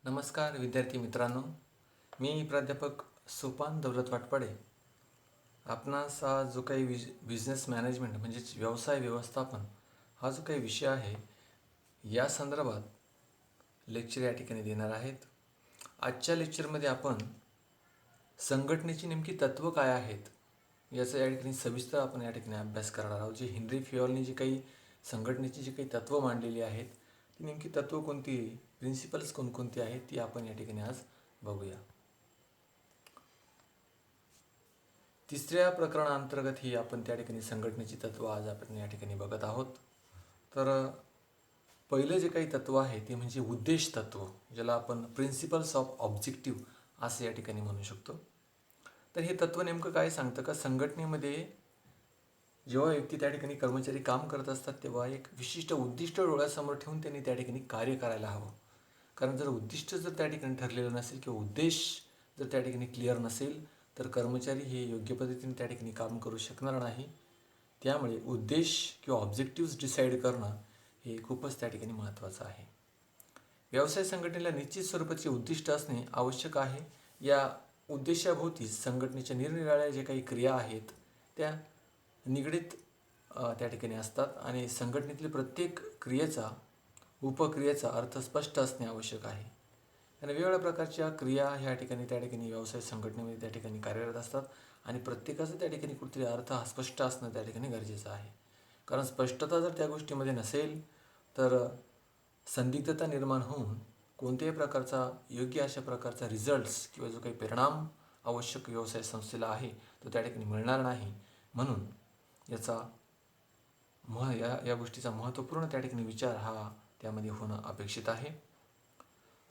नमस्कार विद्यार्थी मित्रांनो, मी प्राध्यापक सोपान दौलत वाटपाडे. आपणास हा जो काही बिझनेस मॅनेजमेंट म्हणजेच व्यवसाय व्यवस्थापन हा जो काही विषय आहे या संदर्भात लेक्चर या ठिकाणी देणार आहेत. आजच्या लेक्चरमध्ये आपण संघटनेची नेमकी तत्त्व काय आहेत याचा या ठिकाणी सविस्तर आपण या ठिकाणी अभ्यास करणार आहोत. जे हेनरी फियोलने जी काही संघटनेची जी काही तत्त्व मांडलेली आहेत ती नेमकी तत्त्व कोणती, प्रिन्सिपल्स कोणकोणती आहेत ती आपण या ठिकाणी आज बघूया. तिसऱ्या प्रकरणाअंतर्गत ही आपण त्या ठिकाणी संघटनेची तत्त्व आज आपण या ठिकाणी बघत आहोत. तर पहिलं जे काही तत्त्व आहे ते म्हणजे उद्देश तत्त्व, ज्याला आपण प्रिन्सिपल्स ऑफ ऑब्जेक्टिव्ह असं या ठिकाणी म्हणू शकतो. तर हे तत्त्व नेमकं काय सांगतं का, संघटनेमध्ये जेव्हा व्यक्ती त्या ठिकाणी कर्मचारी काम करत असतात तेव्हा एक विशिष्ट उद्दिष्ट डोळ्यासमोर ठेवून त्यांनी त्या ठिकाणी कार्य करायला हवं. कारण जर उद्दिष्ट जर त्या ठिकाणी ठरलेलं नसेल किंवा उद्देश जर त्या ठिकाणी क्लिअर नसेल तर कर्मचारी हे योग्य पद्धतीने त्या ठिकाणी काम करू शकणार नाही. त्यामुळे उद्देश किंवा ऑब्जेक्टिव्स डिसाईड करणं हे खूपच त्या ठिकाणी महत्त्वाचं आहे. व्यवसाय संघटनेला निश्चित स्वरूपाचे उद्दिष्ट असणे आवश्यक आहे. या उद्देशाभोवती संघटनेच्या निरनिराळ्या जे काही क्रिया आहेत त्या निगडीत त्या ठिकाणी असतात आणि संघटनेतील प्रत्येक क्रियेचा उपक्रियेचा अर्थ स्पष्ट असणे आवश्यक आहे. आणि वेगवेगळ्या प्रकारच्या क्रिया ह्या ठिकाणी त्या ठिकाणी व्यवसाय संघटनेमध्ये त्या ठिकाणी कार्यरत असतात आणि प्रत्येकाचा त्या ठिकाणी कुठेतरी अर्थ हा स्पष्ट असणं त्या ठिकाणी गरजेचं आहे. कारण स्पष्टता जर त्या गोष्टीमध्ये नसेल तर संदिग्धता निर्माण होऊन कोणत्याही प्रकारचा योग्य अशा प्रकारचा रिझल्ट्स किंवा जो काही परिणाम आवश्यक व्यवसाय संस्थेला आहे तो त्या ठिकाणी मिळणार नाही. म्हणून याचा या गोष्टीचा महत्त्वपूर्ण त्या ठिकाणी विचार हा त्यामध्ये होणं अपेक्षित आहे.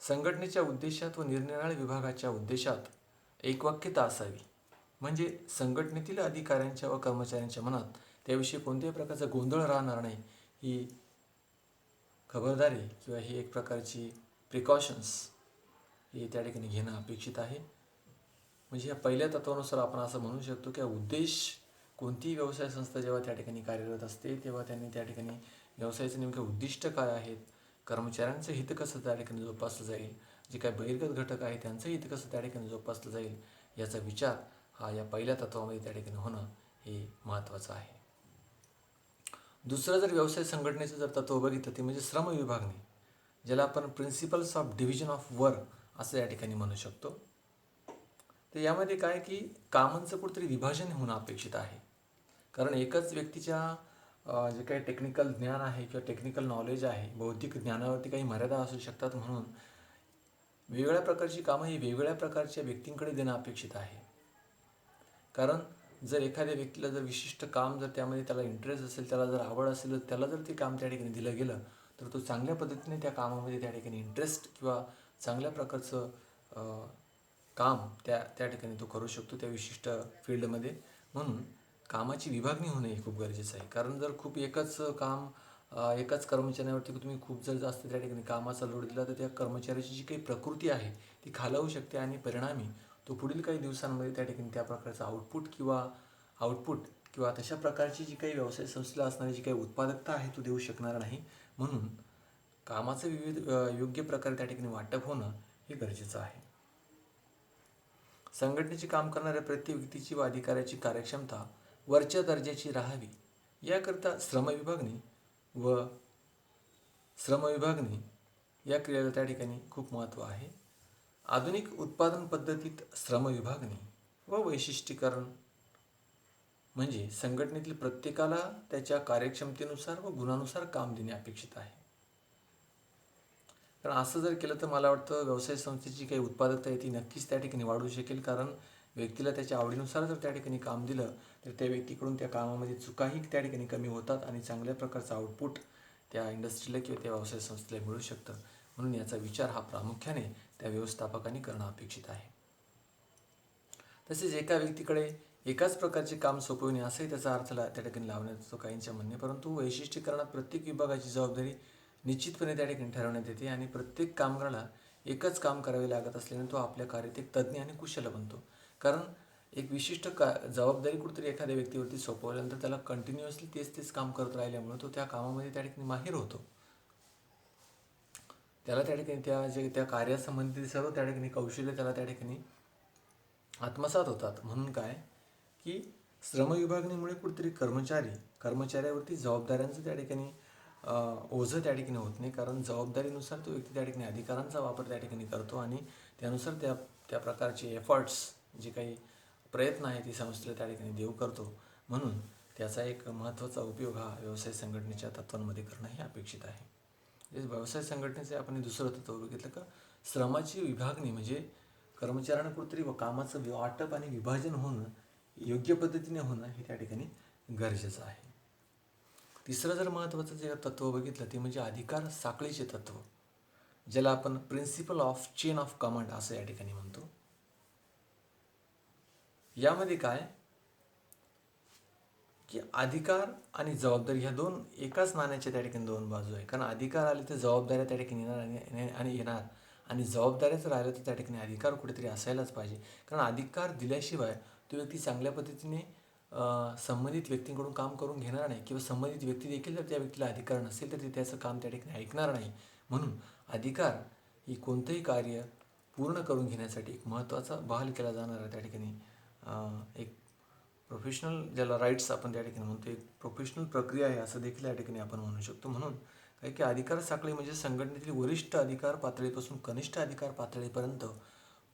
संघटनेच्या उद्देशात व निरनिराळ्या विभागाच्या उद्देशात एकवाक्यता असावी. म्हणजे संघटनेतील अधिकाऱ्यांच्या व कर्मचाऱ्यांच्या मनात त्याविषयी कोणत्याही प्रकारचा गोंधळ राहणार नाही ही खबरदारी किंवा ही एक प्रकारची प्रिकॉशन्स हे त्या ठिकाणी घेणं अपेक्षित आहे. म्हणजे या पहिल्या तत्वानुसार आपण असं म्हणू शकतो की उद्देश कोणतीही व्यवसाय संस्था जेव्हा त्या ठिकाणी कार्यरत असते तेव्हा त्यांनी त्या ठिकाणी व्यवसायाचे नेमके उद्दिष्ट काय आहेत, कर्मचाऱ्यांचं हित कसं त्या ठिकाणी जोपासलं जाईल, जे काही बहिर्गत घटक आहे त्यांचं हित कसं त्या ठिकाणी जोपासलं जाईल याचा विचार हा या पहिल्या तत्वामध्ये त्या ठिकाणी होणं हे महत्त्वाचं आहे. दुसरं जर व्यवसाय संघटनेचं जर तत्त्व बघितलं ते म्हणजे श्रम विभागणी, ज्याला आपण principles of division of work असं या ठिकाणी म्हणू शकतो. तर यामध्ये काय की कामांचं कुठेतरी विभाजन होणं अपेक्षित आहे. कारण एकच व्यक्तीच्या जे काही टेक्निकल ज्ञान आहे किंवा टेक्निकल नॉलेज आहे, बौद्धिक ज्ञानावरती काही मर्यादा असू शकतात. म्हणून वेगवेगळ्या प्रकारची कामं ही वेगवेगळ्या प्रकारच्या व्यक्तींकडे देणं अपेक्षित आहे. कारण जर एखाद्या व्यक्तीला जर विशिष्ट काम जर त्यामध्ये त्याला इंटरेस्ट असेल, त्याला जर आवड असेल, तर त्याला जर ते काम त्या ठिकाणी दिलं गेलं तर तो चांगल्या पद्धतीने त्या कामामध्ये त्या ठिकाणी इंटरेस्ट किंवा चांगल्या प्रकारचं काम त्या ठिकाणी तो करू शकतो त्या विशिष्ट फील्डमध्ये. म्हणून कामाची विभागणी होणं हे खूप गरजेचं आहे. कारण जर खूप एकच काम एकाच कर्मचाऱ्यावरती तुम्ही खूप जर जास्त त्या ठिकाणी कामाचा लोड दिला तर त्या कर्मचाऱ्याची जी काही प्रकृती आहे ती खालावू शकते आणि परिणामी तो पुढील काही दिवसांमध्ये त्या ठिकाणी त्या प्रकारचा आउटपुट किंवा तशा प्रकारची जी काही व्यवसाय संस्थेला असणारी जी काही उत्पादकता आहे तो देऊ शकणार नाही. म्हणून कामाचं योग्य प्रकारे त्या ठिकाणी वाटप होणं हे गरजेचं आहे. संघटनेचे काम करणाऱ्या प्रत्येक व्यक्तीची व अधिकाऱ्याची कार्यक्षमता वरच्या दर्जाची राहावी याकरता श्रमविभागणी या क्रियेला त्या ठिकाणी खूप महत्त्व आहे. आधुनिक उत्पादन पद्धतीत श्रमविभागणी व वैशिष्ट्यीकरण म्हणजे संघटनेतील प्रत्येकाला त्याच्या कार्यक्षमतेनुसार व गुणानुसार काम देणे अपेक्षित आहे. कारण असं जर केलं तर मला वाटतं व्यवसाय संस्थेची काही उत्पादकता आहे ती नक्कीच त्या ठिकाणी वाढू शकेल. कारण व्यक्तीला त्याच्या आवडीनुसार जर त्या ठिकाणी काम दिलं तर त्या व्यक्तीकडून त्या कामामध्ये चुकाही त्या ठिकाणी कमी होतात आणि चांगल्या प्रकारचं आउटपुट त्या इंडस्ट्रीला किंवा त्या व्यवसाय संस्थेला मिळू शकतं. म्हणून याचा विचार हा प्रामुख्याने त्या व्यवस्थापकांनी करणं अपेक्षित आहे. तसेच एका व्यक्तीकडे एकाच प्रकारचे काम सोपविणे असंही त्याचा अर्थ त्या ठिकाणी लावण्याचं काहींच्या म्हणणे. परंतु वैशिष्ट्यीकरणात प्रत्येक विभागाची जबाबदारी निश्चितपणे त्या ठिकाणी ठरवण्यात येते आणि प्रत्येक कामगाराला एकच काम करावे लागत असल्याने तो आपल्या कार्यात एक तज्ज्ञ आणि कुशल बनतो. कारण एक विशिष्ट जबाबदारी कुठेतरी एखाद्या व्यक्तीवरती सोपवल्यानंतर त्याला कंटिन्युअसली तेच काम करत राहिल्यामुळे तो त्या कामामध्ये त्या ठिकाणी माहिर होतो. त्याला त्या ठिकाणी त्या कार्यासंबंधित सर्व त्या ठिकाणी कौशल्य त्याला त्या ठिकाणी आत्मसात होतात. म्हणून काय की श्रमविभागणीमुळे कुठेतरी कर्मचाऱ्यावरती जबाबदाऱ्यांचं त्या ठिकाणी ओझं त्या ठिकाणी होत नाही, कारण जबाबदारीनुसार तो व्यक्ती त्या ठिकाणी अधिकारांचा वापर त्या ठिकाणी करतो आणि त्यानुसार त्या प्रकारचे एफर्ट्स जे काही प्रयत्न आहे ती संस्थेला त्या ठिकाणी देऊ करतो. म्हणून त्याचा एक महत्त्वाचा उपयोग हा व्यवसाय संघटनेच्या तत्वांमध्ये करणं हे अपेक्षित आहे. व्यवसाय संघटनेचे आपण दुसरं तत्व बघितलं का श्रमाची विभागणी म्हणजे कर्मचाऱ्यांना कुठेतरी कामाचं वाटप आणि विभाजन होणं योग्य पद्धतीने होणं हे त्या ठिकाणी गरजेचं आहे. तिसरं जर महत्त्वाचं जे तत्व बघितलं ते म्हणजे अधिकार साखळीचे तत्व, ज्याला आपण principle of chain of command असं या ठिकाणी म्हणतो. यामध्ये काय की अधिकार आणि जबाबदारी ह्या दोन एकाच नाण्याच्या त्या ठिकाणी दोन बाजू आहे. कारण अधिकार आले तर जबाबदाऱ्या त्या ठिकाणी येणार आणि जबाबदाऱ्या जर आल्या तर त्या ठिकाणी अधिकार कुठेतरी असायलाच पाहिजे. कारण अधिकार दिल्याशिवाय तो व्यक्ती चांगल्या पद्धतीने संबंधित व्यक्तींकडून काम करून घेणार नाही, किंवा संबंधित व्यक्ती देखील जर त्या व्यक्तीला अधिकार नसेल तर ते त्याचं काम त्या ठिकाणी ऐकणार नाही. म्हणून अधिकार ही कोणतंही कार्य पूर्ण करून घेण्यासाठी एक महत्त्वाचा बहाल केला जाणारा त्या ठिकाणी एक प्रोफेशनल, ज्याला राईट्स आपण त्या ठिकाणी म्हणतो, एक प्रोफेशनल प्रक्रिया आहे असं देखील या ठिकाणी आपण म्हणू शकतो. म्हणून काय की अधिकार साखळी म्हणजे संघटनेतील वरिष्ठ अधिकार पातळीपासून कनिष्ठ अधिकार पातळीपर्यंत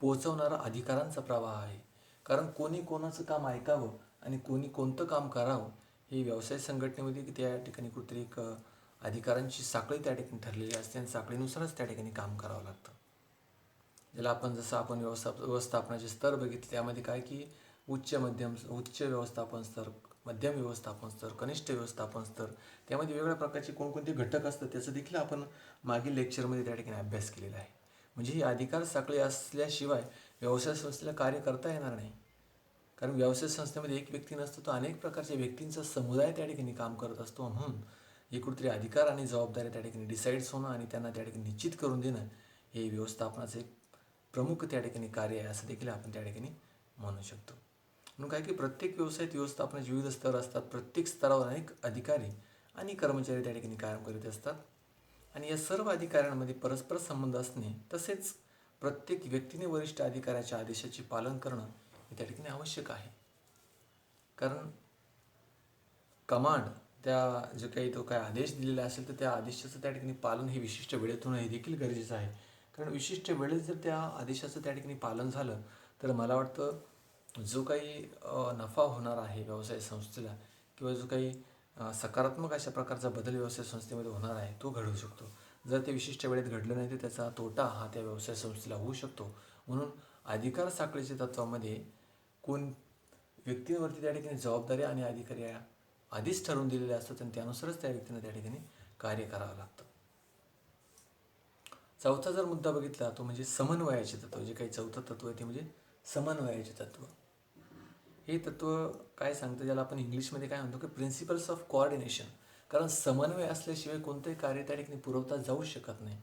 पोहोचवणारा अधिकारांचा प्रवाह आहे. कारण कोणी कोणाचं काम ऐकावं आणि कोणी कोणतं काम करावं हे व्यवसाय संघटनेमध्ये त्या ठिकाणी कुठेतरी एक अधिकारांची साखळी त्या ठिकाणी ठरलेली असते आणि साखळीनुसारच त्या ठिकाणी काम करावं लागतं. ज्याला आपण जसं आपण व्यवस्थापनाचे स्तर बघितले त्यामध्ये काय की उच्च व्यवस्थापन स्तर, मध्यम व्यवस्थापन स्तर, कनिष्ठ व्यवस्थापन स्तर, त्यामध्ये वेगवेगळ्या प्रकारचे कोणकोणते घटक असतात त्याचं देखील आपण मागील लेक्चरमध्ये त्या ठिकाणी अभ्यास केलेला आहे. म्हणजे ही अधिकार साखळी असल्याशिवाय व्यवसाय संस्थेला कार्य करता येणार नाही. कारण व्यवसाय संस्थेमध्ये एक व्यक्ती नसतो, तो अनेक प्रकारच्या व्यक्तींचा समुदाय त्या ठिकाणी काम करत असतो. म्हणून हे कुठेतरी अधिकार आणि जबाबदारी त्या ठिकाणी डिसाईड्स होणं आणि त्यांना त्या ठिकाणी निश्चित करून देणं हे व्यवस्थापनाचे एक प्रमुख त्या ठिकाणी कार्य आहे असं देखील आपण त्या ठिकाणी म्हणू शकतो. म्हणून काय की प्रत्येक व्यवसायात व्यवस्थापनाचे विविध स्तर असतात. प्रत्येक स्तरावर अनेक अधिकारी आणि कर्मचारी त्या ठिकाणी काम करीत असतात आणि या सर्व अधिकाऱ्यांमध्ये परस्पर संबंध असणे तसेच प्रत्येक व्यक्तीने वरिष्ठ अधिकाऱ्याच्या आदेशाचे पालन करणं हे त्या ठिकाणी आवश्यक आहे. कारण कमांड त्या जो काही तो काय आदेश दिलेला असेल तर त्या आदेशाचं त्या ठिकाणी पालन हे विशिष्ट वेळेत होणं हे देखील गरजेचं आहे. कारण विशिष्ट वेळेत जर त्या आदेशाचं त्या ठिकाणी पालन झालं तर मला वाटतं जो काही नफा होणार आहे व्यवसाय संस्थेला किंवा जो काही सकारात्मक अशा प्रकारचा बदल व्यवसाय संस्थेमध्ये होणार आहे तो घडू शकतो. जर ते विशिष्ट वेळेत घडलं नाही तर त्याचा तोटा हा त्या व्यवसाय संस्थेला होऊ शकतो. म्हणून अधिकार साखळीच्या तत्वामध्ये कोण व्यक्तींवरती त्या ठिकाणी जबाबदाऱ्या आणि अधिकारी आधीच ठरवून दिलेले असतात आणि त्यानुसारच त्या व्यक्तीनं त्या ठिकाणी कार्य करावं लागतं. चौथा जर मुद्दा बघितला तो म्हणजे समन्वयाचे तत्व. जे काही चौथं तत्व आहे ते म्हणजे समन्वयाचे तत्व. हे तत्व काय सांगतं, ज्याला आपण इंग्लिशमध्ये काय म्हणतो की प्रिन्सिपल्स ऑफ कोऑर्डिनेशन. कारण समन्वय असल्याशिवाय कोणतंही कार्य त्या ठिकाणी पुरवता जाऊ शकत नाही,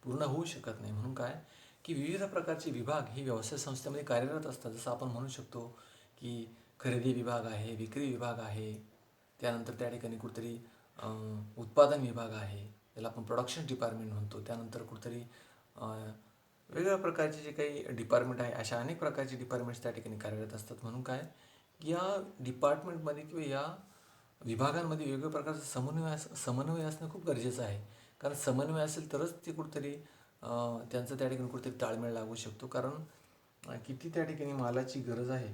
पूर्ण होऊ शकत नाही. म्हणून काय की विविध प्रकारचे विभाग हे व्यवसाय संस्थेमध्ये कार्यरत असतात. जसं आपण म्हणू शकतो की खरेदी विभाग आहे, विक्री विभाग आहे, त्यानंतर त्या ठिकाणी कुठेतरी उत्पादन विभाग आहे, त्याला आपण प्रोडक्शन डिपार्टमेंट म्हणतो. त्यानंतर कुठेतरी वेगवेगळ्या प्रकारचे जे काही डिपार्टमेंट आहे, अशा अनेक प्रकारचे डिपार्टमेंट्स त्या ठिकाणी कार्यरत असतात. म्हणून काय या डिपार्टमेंटमध्ये किंवा या विभागांमध्ये वेगवेगळ्या प्रकारचा समन्वय असणं खूप गरजेचं आहे. कारण समन्वय असेल तरच ते कुठेतरी त्यांचं त्या ठिकाणी कुठेतरी ताळमेळ लागू शकतो. कारण किती त्या ठिकाणी मालाची गरज आहे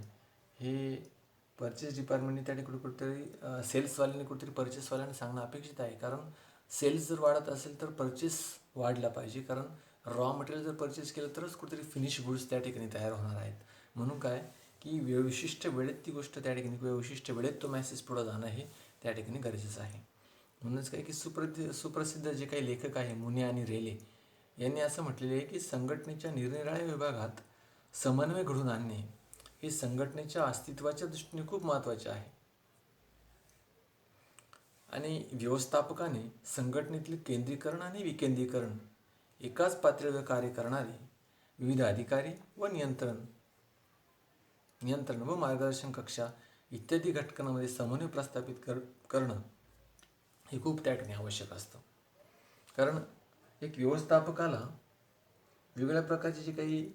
हे परचेस डिपार्टमेंटने त्या ठिकाणी कुठेतरी सेल्सवाल्यांनी कुठेतरी परचेसवाल्यांना सांगणं अपेक्षित आहे. कारण सेल्स जर वाढत असेल तर परचेस वाढला पाहिजे. कारण रॉ मटेरियल जर परचेस केलं तरच कुठेतरी फिनिश गुड्स त्या ठिकाणी तयार होणार आहेत. म्हणून काय की विशिष्ट वेळेत ती गोष्ट त्या ठिकाणी किंवा विशिष्ट वेळेत तो मॅसेज पुढं जाणं हे त्या ठिकाणी गरजेचं आहे. म्हणूनच काय की सुप्रसिद्ध जे काही लेखक आहे मुने आणि रेले यांनी असं म्हटलेलं आहे की संघटनेच्या निरनिराळ्या विभागात समन्वय घडवून आणणे हे संघटनेच्या अस्तित्वाच्या दृष्टीने खूप महत्त्वाचे आहे. आणि व्यवस्थापकाने संघटनेतील केंद्रीकरण आणि विकेंद्रीकरण, एकाच पातळीवर कार्य करणारे विविध अधिकारी व नियंत्रण व मार्गदर्शन कक्षा इत्यादी घटकांमध्ये समन्वय प्रस्थापित करणं हे खूप त्या ठिकाणी आवश्यक असतं. कारण एक व्यवस्थापकाला वेगवेगळ्या प्रकारचे जे काही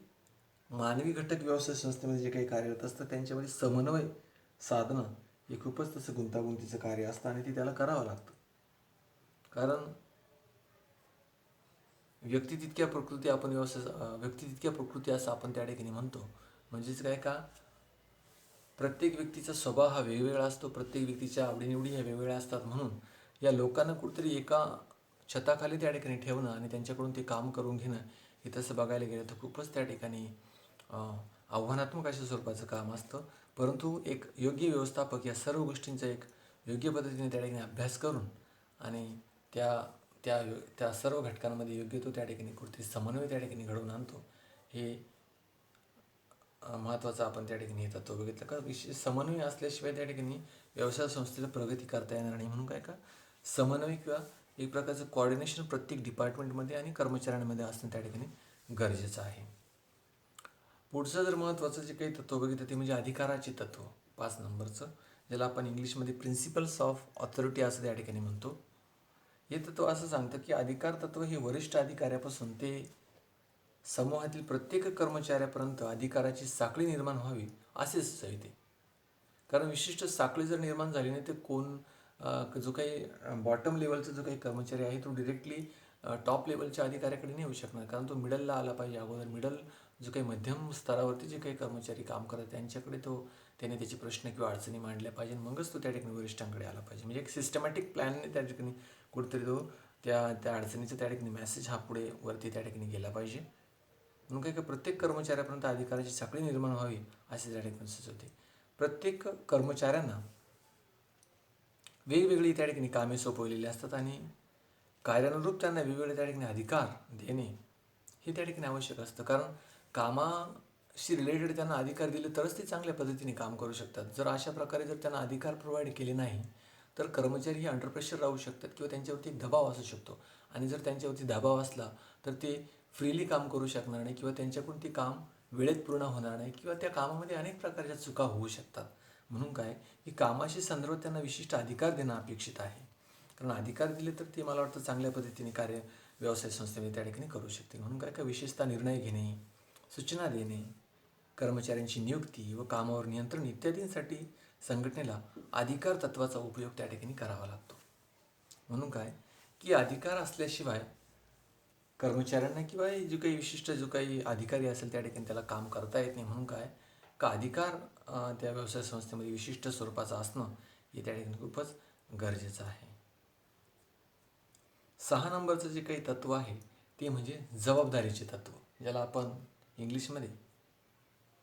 मानवी घटक व्यवसाय संस्थेमध्ये जे काही कार्यरत असतं त्यांच्यामध्ये समन्वय साधणं हे खूपच तसं गुंतागुंतीचं कार्य असतं आणि ते त्याला करावं लागतं. कारण व्यक्ती तितक्या प्रकृती आपण व्यक्ती तितक्या प्रकृती असं आपण त्या ठिकाणी म्हणतो. म्हणजेच काय का प्रत्येक व्यक्तीचा स्वभाव हा वेगवेगळा असतो, प्रत्येक व्यक्तीच्या आवडीनिवडी ह्या वेगवेगळ्या असतात. म्हणून या लोकांना कुठेतरी एका छताखाली त्या ठिकाणी ठेवणं आणि त्यांच्याकडून ते काम करून घेणं हे तसं बघायला गेलं तर खूपच त्या ठिकाणी आव्हानात्मक अशा स्वरूपाचं काम असतं. परंतु एक योग्य व्यवस्थापक या सर्व गोष्टींचा एक योग्य पद्धतीने त्या ठिकाणी अभ्यास करून आणि त्या त्या त्या सर्व घटकांमध्ये योग्य तो त्या ठिकाणी कुठेतरी समन्वय त्या ठिकाणी घडवून आणतो. हे महत्त्वाचं आपण त्या ठिकाणी हे तत्त्व बघितलं का विशेष समन्वय असल्याशिवाय त्या ठिकाणी व्यवसाय संस्थेला प्रगती करता येणार नाही. म्हणून काय का समन्वय किंवा एक प्रकारचं कॉर्डिनेशन प्रत्येक डिपार्टमेंटमध्ये आणि कर्मचाऱ्यांमध्ये असणं त्या ठिकाणी गरजेचं आहे. पुढचं जर महत्त्वाचं जे काही तत्त्व बघितलं ते म्हणजे अधिकाराचे तत्त्व 5 नंबरचं, ज्याला आपण इंग्लिशमध्ये प्रिन्सिपल्स ऑफ ऑथॉरिटी असं त्या ठिकाणी म्हणतो. हे तत्त्व असं सांगतं की अधिकार तत्त्व हे वरिष्ठ अधिकाऱ्यापासून ते समूहातील प्रत्येक कर्मचाऱ्यापर्यंत अधिकाराची साखळी निर्माण व्हावी असे सुचविते. कारण विशिष्ट साखळी जर निर्माण झाली नाही तर जो काही बॉटम लेवलचा जो काही कर्मचारी आहे तो डिरेक्टली टॉप लेवलच्या अधिकाऱ्याकडे नाही येऊ शकणार. कारण तो मिडलला आला पाहिजे अगोदर. मिडल जो काही मध्यम स्तरावरती जे काही कर्मचारी काम करतात त्यांच्याकडे त्याने त्याचे प्रश्न किंवा अडचणी मांडल्या पाहिजे, मगच तो त्या ठिकाणी वरिष्ठांकडे आला पाहिजे. म्हणजे एक सिस्टमॅटिक प्लॅनने त्या ठिकाणी कुठेतरी तो त्या अडचणीचा त्या ठिकाणी मेसेज हा पुढे वरती त्या ठिकाणी गेला पाहिजे. म्हणून काय प्रत्येक कर्मचाऱ्यापर्यंत अधिकाराची साखळी निर्माण व्हावी असे त्या ठिकाणी सुचवते. प्रत्येक कर्मचाऱ्यांना वेगवेगळी त्या ठिकाणी कामे सोपवलेली असतात आणि कार्यानुरूप त्यांना वेगवेगळे त्या ठिकाणी अधिकार देणे हे त्या ठिकाणी आवश्यक असतं. कारण कामाशी रिलेटेड त्यांना अधिकार दिले तरच ते चांगल्या पद्धतीने काम करू शकतात. जर अशा प्रकारे जर त्यांना अधिकार प्रोव्हाइड केले नाही तर कर्मचारी हे अंडर प्रेशर राहू शकतात किंवा त्यांच्यावरती एक दबाव असू शकतो. आणि जर त्यांच्यावरती दबाव असला तर ते फ्रीली काम करू शकणार नाही किंवा त्यांच्याकडून ते काम वेळेत पूर्ण होणार नाही किंवा त्या कामामध्ये अनेक प्रकारच्या चुका होऊ शकतात. म्हणून काय की कामाशी संदर्भात त्यांना विशिष्ट अधिकार देणं अपेक्षित आहे. कारण अधिकार दिले तर ते मला वाटतं चांगल्या पद्धतीने कार्य व्यवसाय संस्थेमध्ये त्या ठिकाणी करू शकते. म्हणून काय विशेषतः निर्णय घेणे, सूचना देणे, कर्मचाऱ्यांची नियुक्ती व कामावर नियंत्रण इत्यादींसाठी संघटनेला अधिकार तत्त्वाचा उपयोग त्या ठिकाणी करावा लागतो. म्हणून काय की अधिकार असल्याशिवाय कर्मचाऱ्यांना किंवा जो काही अधिकारी असेल त्या ठिकाणी त्याला काम करता येत नाही. म्हणून काय का अधिकार त्या व्यवसाय संस्थेमध्ये विशिष्ट स्वरूपाचं असणं हे त्या ठिकाणी खूपच गरजेचं आहे. 6 नंबरचं जे काही तत्त्व आहे ते म्हणजे जबाबदारीचे तत्त्व, ज्याला आपण इंग्लिशमध्ये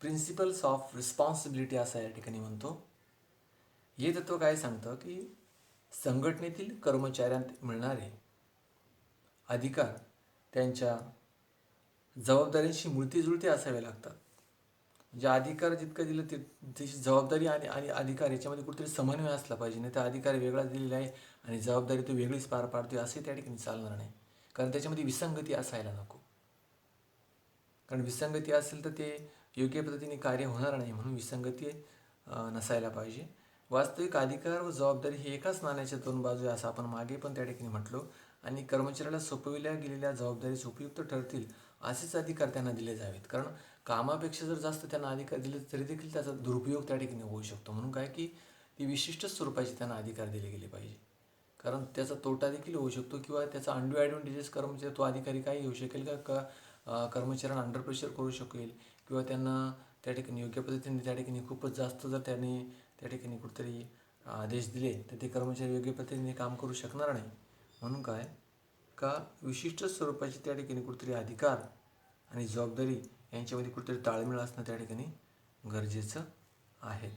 प्रिन्सिपल्स ऑफ रिस्पॉन्सिबिलिटी असं या ठिकाणी म्हणतो. हे तत्त्व काय सांगतं की संघटनेतील कर्मचाऱ्यांत मिळणारे अधिकार त्यांच्या जबाबदारीशी मिळतीजुळती असावे लागतात. म्हणजे अधिकार जितकं दिलं त्याची जबाबदारी आणि अधिकार याच्यामध्ये कुठेतरी समन्वय असला पाहिजे. नाही तर अधिकार वेगळा दिलेला आहे आणि जबाबदारी तो वेगळीच पार पाडतोय असे त्या ठिकाणी चालणार नाही. कारण त्याच्यामध्ये विसंगती असायला नको. कारण विसंगती असेल तर ते योग्य पद्धतीने कार्य होणार नाही. म्हणून विसंगती नसायला पाहिजे. वास्तविक अधिकार व जबाबदारी ही एकाच नाण्याच्या 2 बाजू आहे असं आपण मागे पण त्या ठिकाणी म्हटलो. आणि कर्मचाऱ्याला सोपविल्या गेलेल्या जबाबदारीस उपयुक्त ठरतील असेच अधिकार त्यांना दिले जावेत. कारण कामापेक्षा जर जास्त त्यांना अधिकार दिले तरी देखील त्याचा दुरुपयोग त्या ठिकाणी होऊ शकतो. म्हणून काय की ती विशिष्ट स्वरूपाचे त्यांना अधिकार दिले गेले पाहिजे. कारण त्याचा तोटा देखील होऊ शकतो किंवा त्याचा अंडू ॲडव्हान्टेजेस कर्मचारी तो अधिकारी काही घेऊ शकेल का कर्मचाऱ्यांना अंडर प्रेशर करू शकेल किंवा त्यांना त्या ठिकाणी योग्य पद्धतीने त्या ठिकाणी खूपच जास्त जर त्याने त्या ठिकाणी कुठेतरी आदेश दिले तर ते कर्मचारी योग्य पद्धतीने काम करू शकणार नाही. म्हणून काय का विशिष्ट स्वरूपाचे त्या ठिकाणी कुठेतरी अधिकार आणि जबाबदारी यांच्यामध्ये कुठेतरी ताळमेळ असणं त्या ठिकाणी गरजेचं आहे.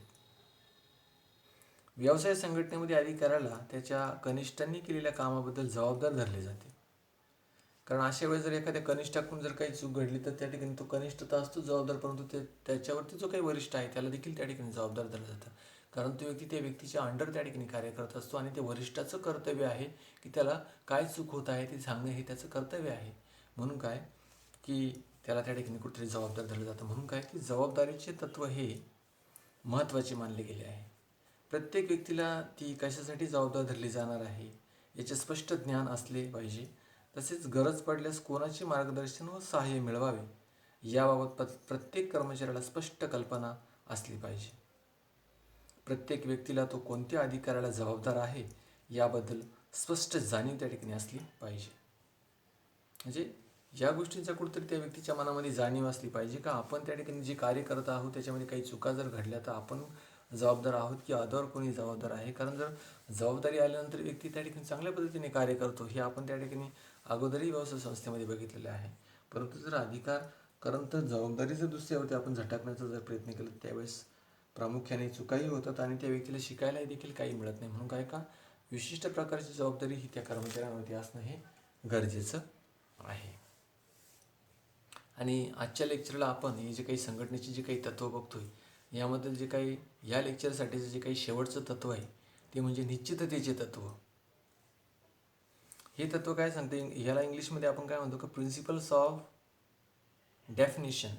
व्यवसाय संघटनेमध्ये अधिकाऱ्याला त्याच्या कनिष्ठांनी केलेल्या कामाबद्दल जबाबदार धरले जाते. कारण अशा वेळेस जर एखाद्या कनिष्ठाकडून जर काही चूक घडली तर त्या ठिकाणी तो कनिष्ठ तर असतो जबाबदार, परंतु त्याच्यावरती जो काही वरिष्ठ आहे त्याला देखील त्या ठिकाणी जबाबदार धरलं जातं. कारण तो व्यक्ती त्या व्यक्तीच्या अंडर त्या ठिकाणी कार्य करत असतो आणि ते वरिष्ठाचं कर्तव्य आहे की त्याला काय चूक होत आहे ते सांगणं हे त्याचं कर्तव्य आहे. म्हणून काय की त्याला त्या ठिकाणी कुठेतरी जबाबदार धरलं जातं. म्हणून काय की जबाबदारीचे तत्त्व हे महत्त्वाचे मानले गेले आहे. प्रत्येक व्यक्तीला ती कशासाठी जबाबदार धरली जाणार आहे याचे स्पष्ट ज्ञान असले पाहिजे. तसेच गरज पडल्यास कोणाचे मार्गदर्शन व सहाय्य मिळवावे याबाबत प्रत्येक कर्मचाऱ्याला स्पष्ट कल्पना असली पाहिजे. प्रत्येक व्यक्तीला तो कोणत्या अधिकाराला जबाबदार आहे याबद्दल स्पष्ट जाणीव त्या ठिकाणी असली पाहिजे. म्हणजे या गोष्टींचा कुठेतरी त्या व्यक्तीच्या मनामध्ये जाणीव असली पाहिजे का आपण त्या ठिकाणी जे कार्य करत आहोत त्याच्यामध्ये काही चुका जर घडल्या तर आपण जबाबदार आहोत की अदर कोणी जबाबदार आहे. कारण जर जबाबदारी आल्यानंतर व्यक्ती त्या ठिकाणी चांगल्या पद्धतीने कार्य करतो हे आपण त्या ठिकाणी अगोदरही व्यवसाय संस्थेमध्ये बघितलेले आहे. परंतु जर अधिकार कारण तर जबाबदारी जर दुसऱ्यावरती आपण झटकण्याचा जर प्रयत्न केला त्यावेळेस प्रामुख्याने चुकाही होतात आणि त्या व्यक्तीला शिकायलाही देखील काही मिळत नाही. म्हणून काय का विशिष्ट प्रकारची जबाबदारी ही त्या कर्मचाऱ्यांवरती असणं हे गरजेचं आहे. आणि आजच्या लेक्चरला आपण हे जे काही संघटनेची जी काही तत्त्व बघतोय यामधील जे काही या लेक्चरसाठीचं जे काही शेवटचं तत्त्व आहे ते म्हणजे निश्चिततेचे तत्त्व. हे तत्त्व काय सांगते ह्याला इंग्लिशमध्ये आपण काय म्हणतो की प्रिन्सिपल्स ऑफ डेफिनिशन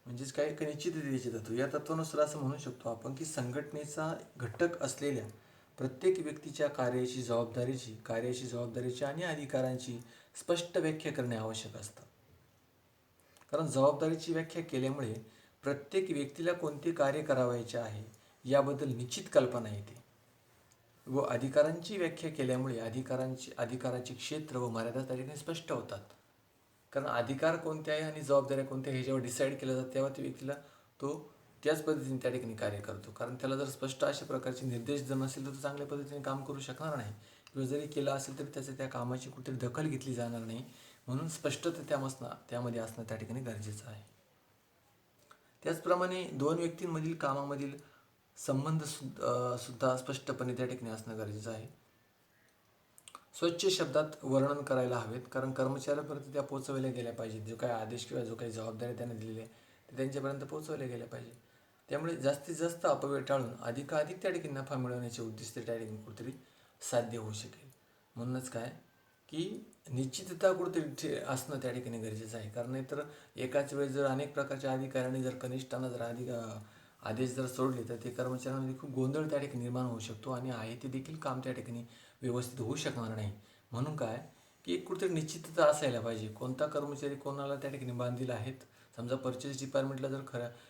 म्हणजेच काय की निश्चिततेचे तत्त्व. या तत्त्वानुसार असं म्हणू शकतो आपण की संघटनेचा घटक असलेल्या प्रत्येक व्यक्तीच्या कार्याची जबाबदारीची आणि अधिकारांची स्पष्ट व्याख्या करणे आवश्यक असतं. कारण जबाबदारीची व्याख्या केल्यामुळे प्रत्येक व्यक्तीला कोणते कार्य करावयाचे आहे याबद्दल निश्चित कल्पना येते व अधिकारांची व्याख्या केल्यामुळे अधिकाराचे क्षेत्र व मर्यादा त्या ठिकाणी स्पष्ट होतात. कारण अधिकार कोणते आहे आणि जबाबदाऱ्या कोणत्या हे जेव्हा डिसाईड केलं जातं तेव्हा त्या व्यक्तीला तो त्याच पद्धतीने त्या ठिकाणी कार्य करतो. कारण त्याला जर स्पष्ट अशा प्रकारचे निर्देश जर नसेल तर तो चांगल्या पद्धतीने काम करू शकणार नाही किंवा जरी केलं असेल तरी त्याचं त्या कामाची कुठेतरी दखल घेतली जाणार नाही. म्हणून स्पष्टता त्यामध्ये असणं त्या ठिकाणी गरजेचं आहे. त्याचप्रमाणे दोन व्यक्तींमधील कामामधील संबंध सुद्धा स्पष्टपणे त्या ठिकाणी असणं गरजेचं आहे. स्वच्छ शब्दात वर्णन करायला हवेत कारण कर्मचाऱ्यापर्यंत त्या पोहोचवल्या गेल्या पाहिजेत. जो काही आदेश किंवा जो काही जबाबदारी त्यांना दिलेली आहे ते त्यांच्यापर्यंत पोहोचवल्या गेल्या पाहिजे. त्यामुळे जास्तीत जास्त अपव्यय टाळून अधिकाधिक त्या ठिकाणी नफा मिळवण्याचे उद्दिष्ट त्या ठिकाणी कुठेतरी साध्य होऊ शकेल. म्हणूनच काय की निश्चितता कुठेतरी असणं त्या ठिकाणी गरजेचं आहे. कारण नाहीतर एकाच वेळेस जर अनेक प्रकारच्या अधिकाऱ्यांनी जर कनिष्ठांना जर आदेश जर सोडले तर ते कर्मचाऱ्यांमध्ये खूप गोंधळ त्या ठिकाणी निर्माण होऊ शकतो आणि आहे ते देखील काम त्या ठिकाणी व्यवस्थित होऊ शकणार नाही. म्हणून काय की एक कुठेतरी निश्चितता असायला पाहिजे. कोणता कर्मचारी कोणाला त्या ठिकाणी बांधील आहेत. समजा परचेस डिपार्टमेंटला जर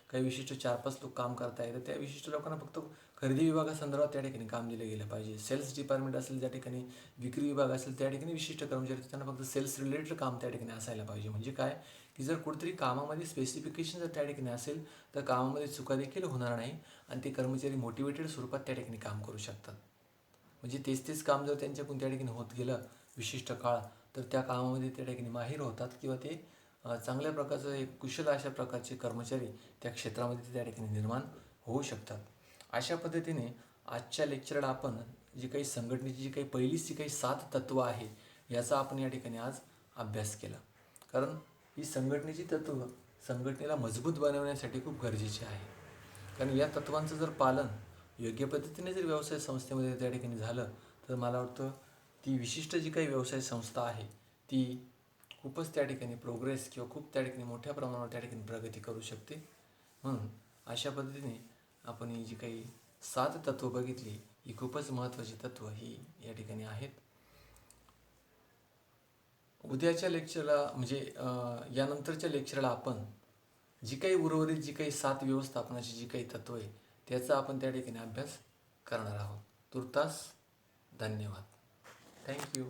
काही विशिष्ट 4-5 लोक काम करताय तर त्या विशिष्ट लोकांना फक्त खरेदी विभागासंदर्भात त्या ठिकाणी काम दिलं गेलं पाहिजे. सेल्स डिपार्टमेंट असेल त्या ठिकाणी विक्री विभाग असेल त्या ठिकाणी विशिष्ट कर्मचारी त्यांना फक्त सेल्स रिलेटेड काम त्या ठिकाणी असायला पाहिजे. म्हणजे काय की जर कुठेतरी कामामध्ये स्पेसिफिकेशन जर त्या ठिकाणी असेल तर कामामध्ये चुका देखील होणार नाही आणि ते कर्मचारी मोटिवेटेड स्वरूपात त्या ठिकाणी काम करू शकतात. म्हणजे तेच काम जर त्यांच्याकडून त्या ठिकाणी होत गेलं विशिष्ट काळ तर त्या कामामध्ये त्या ठिकाणी माहीर होतात किंवा ते चांगल्या प्रकारचं एक कुशल अशा प्रकारचे कर्मचारी त्या क्षेत्रामध्ये त्या ठिकाणी निर्माण होऊ शकतात. अशा पद्धतीने आजच्या लेक्चरला आपण जी काही संघटनेची जी काही पहिलीच जी काही 7 तत्त्व आहे याचा आपण या ठिकाणी आज अभ्यास केला. कारण ही संघटनेची तत्त्व संघटनेला मजबूत बनवण्यासाठी खूप गरजेची आहे. कारण या तत्त्वांचं जर पालन योग्य पद्धतीने जर व्यवसाय संस्थेमध्ये त्या ठिकाणी झालं तर मला वाटतं ती विशिष्ट जी काही व्यवसाय संस्था आहे ती खूपच त्या ठिकाणी प्रोग्रेस किंवा खूप त्या ठिकाणी मोठ्या प्रमाणावर त्या ठिकाणी प्रगती करू शकते. म्हणून अशा पद्धतीने आपण ही जी काही 7 तत्त्व बघितली ही खूपच महत्त्वाची तत्त्व ही या ठिकाणी आहेत. उद्याच्या लेक्चरला म्हणजे यानंतरच्या लेक्चरला आपण जी काही उर्वरित जी काही 7 व्यवस्थापनाची जी काही तत्त्व आहे त्याचा आपण त्या ठिकाणी अभ्यास करणार आहोत. तुर्तास धन्यवाद. थँक्यू.